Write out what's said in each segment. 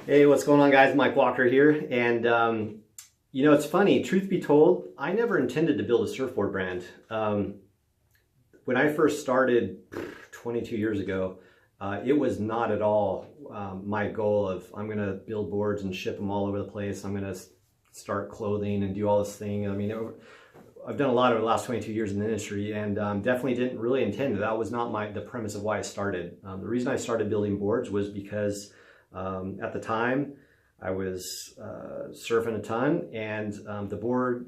Hey, what's going on, guys? Mike Walker here. And, you know, it's funny, truth be told, I never intended to build a surfboard brand. When I first started 22 years ago, it was not at all my goal of I'm going to build boards and ship them all over the place. I'm going to start clothing and do all this thing. I mean, I've done a lot over the last 22 years in the industry, and definitely didn't really intend to. That was not the premise of why I started. The reason I started building boards was because at the time I was surfing a ton, and the board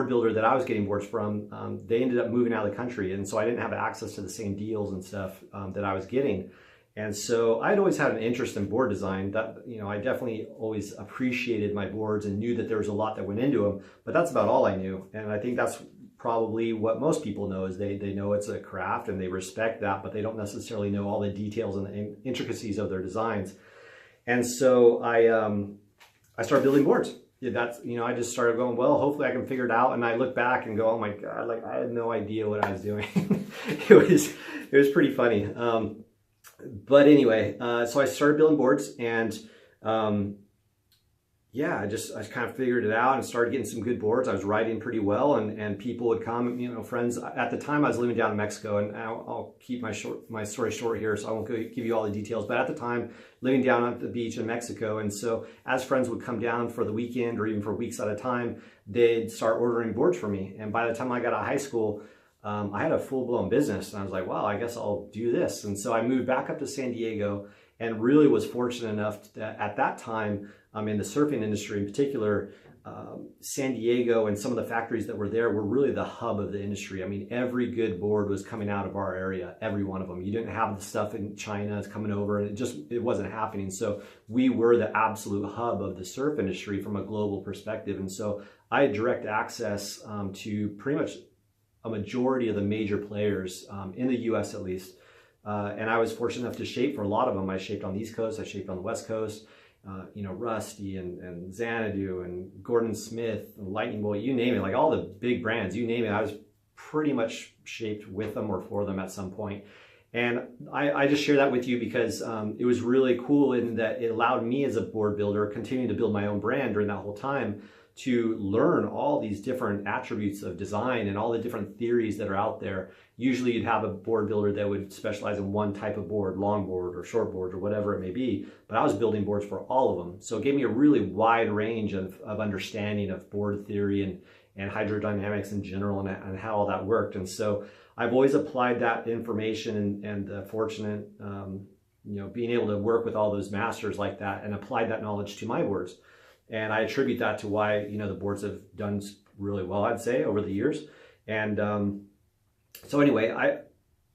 builder that I was getting boards from, they ended up moving out of the country, and so I didn't have access to the same deals and stuff that I was getting. And so I'd always had an interest in board design. That, you know, I definitely always appreciated my boards and knew that there was a lot that went into them, but that's about all I knew. And I think that's probably what most people know, is they know it's a craft and they respect that, but they don't necessarily know all the details and the intricacies of their designs. And so I started building boards. Yeah, that's, you know, I just started going, well, hopefully I can figure it out. And I look back and go, oh my God, like I had no idea what I was doing. It was pretty funny. But anyway, so I started building boards, and yeah, I kind of figured it out and started getting some good boards. I was writing pretty well, and people would come, you know, friends. At the time I was living down in Mexico, and I'll keep my story short here, so I won't give you all the details. But at the time, living down at the beach in Mexico, and so as friends would come down for the weekend or even for weeks at a time, they'd start ordering boards for me. And by the time I got out of high school, I had a full-blown business, and I was like, wow, I guess I'll do this. And so I moved back up to San Diego, and really was fortunate enough that at that time, in the surfing industry in particular, San Diego and some of the factories that were there were really the hub of the industry. I mean, every good board was coming out of our area, every one of them. You didn't have the stuff in China coming over, and it wasn't happening. So we were the absolute hub of the surf industry from a global perspective. And so I had direct access to pretty much a majority of the major players in the US at least. And I was fortunate enough to shape for a lot of them. I shaped on the East Coast, I shaped on the West Coast, you know, Rusty and Xanadu and Gordon Smith, and Lightning Bolt, you name it, like all the big brands, you name it, I was pretty much shaped with them or for them at some point. And I just share that with you because it was really cool in that it allowed me as a board builder, continuing to build my own brand during that whole time, to learn all these different attributes of design and all the different theories that are out there. Usually you'd have a board builder that would specialize in one type of board, long board or short board or whatever it may be, but I was building boards for all of them. So it gave me a really wide range of understanding of board theory and hydrodynamics in general, and how all that worked. And so I've always applied that information and fortunate, you know, being able to work with all those masters like that and applied that knowledge to my boards. And I attribute that to why, you know, the boards have done really well, I'd say, over the years. And so anyway,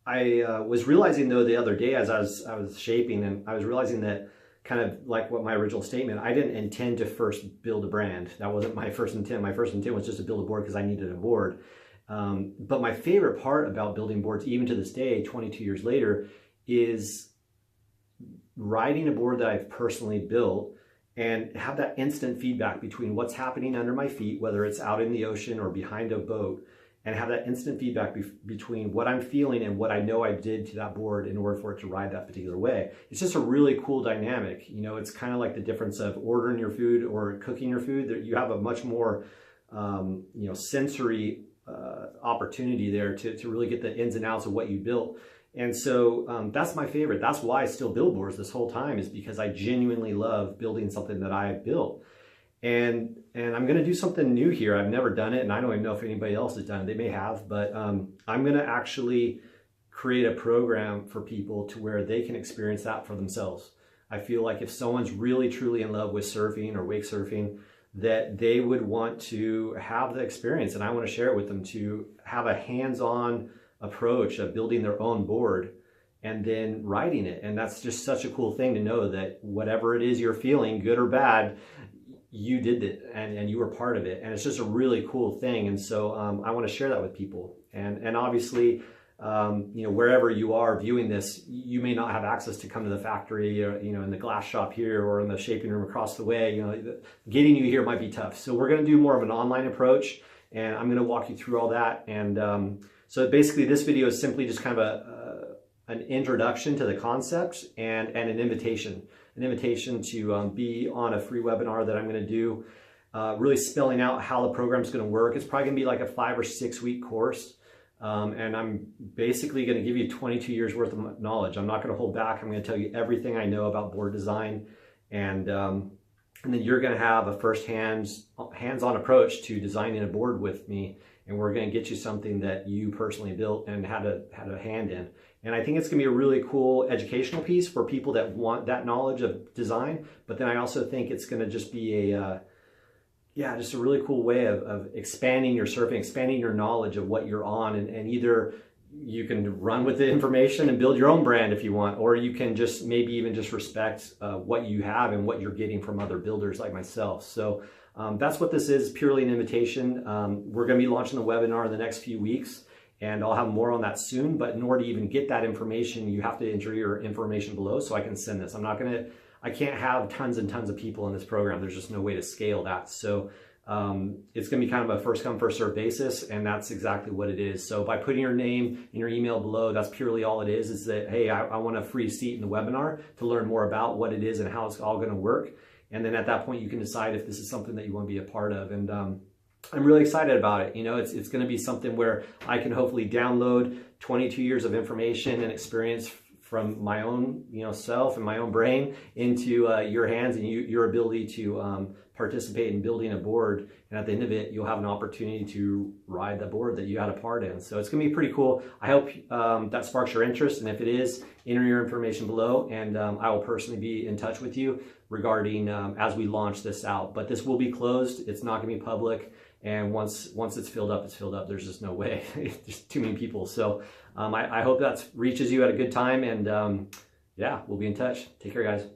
I was realizing, though, the other day as I was shaping, and I was realizing that, kind of like what my original statement, I didn't intend to first build a brand. That wasn't my first intent. My first intent was just to build a board because I needed a board. But my favorite part about building boards, even to this day, 22 years later, is writing a board that I've personally built and have that instant feedback between what's happening under my feet, whether it's out in the ocean or behind a boat, and have that instant feedback between what I'm feeling and what I know I did to that board in order for it to ride that particular way. It's just a really cool dynamic. You know, it's kind of like the difference of ordering your food or cooking your food. That you have a much more, you know, sensory opportunity there to really get the ins and outs of what you built. And so that's my favorite. That's why I still build boards this whole time, is because I genuinely love building something that I built. And I'm going to do something new here. I've never done it, and I don't even know if anybody else has done it. They may have, but I'm going to actually create a program for people to where they can experience that for themselves. I feel like if someone's really truly in love with surfing or wake surfing, that they would want to have the experience, and I want to share it with them, to have a hands-on approach of building their own board and then writing it. And that's just such a cool thing to know that whatever it is you're feeling, good or bad, you did it and you were part of it. And it's just a really cool thing. And so I want to share that with people. And obviously, you know, wherever you are viewing this, you may not have access to come to the factory, or, you know, in the glass shop here or in the shaping room across the way. You know, getting you here might be tough. So we're going to do more of an online approach, and I'm going to walk you through all that. And so basically this video is simply just kind of an introduction to the concept and an invitation to be on a free webinar that I'm going to do, really spelling out how the program's going to work. It's probably going to be like a 5 or 6 week course. And I'm basically going to give you 22 years worth of knowledge. I'm not going to hold back. I'm going to tell you everything I know about board design, and then you're going to have a hands-on approach to designing a board with me, and we're going to get you something that you personally built and had a hand in. And I think it's going to be a really cool educational piece for people that want that knowledge of design. But then I also think it's going to just be just a really cool way of expanding your surfing, expanding your knowledge of what you're on, and either you can run with the information and build your own brand if you want, or you can just maybe even just respect what you have and what you're getting from other builders like myself. So that's what this is, purely an invitation. We're going to be launching the webinar in the next few weeks, and I'll have more on that soon. But in order to even get that information, you have to enter your information below so I can send this. I can't have tons and tons of people in this program. There's just no way to scale that. So it's going to be kind of a first come, first serve basis, and that's exactly what it is. So by putting your name and your email below, that's purely all it is that, hey, I want a free seat in the webinar to learn more about what it is and how it's all going to work. And then at that point, you can decide if this is something that you want to be a part of. And I'm really excited about it. You know, it's going to be something where I can hopefully download 22 years of information and experience from my own, self and my own brain into your hands, and your ability to participate in building a board. And at the end of it, you'll have an opportunity to ride the board that you had a part in. So it's going to be pretty cool. I hope that sparks your interest. And if it is, enter your information below, and I will personally be in touch with you regarding as we launch this out. But this will be closed. It's not going to be public. And once it's filled up, it's filled up. There's just no way. There's too many people. So I hope that reaches you at a good time. And yeah, we'll be in touch. Take care, guys.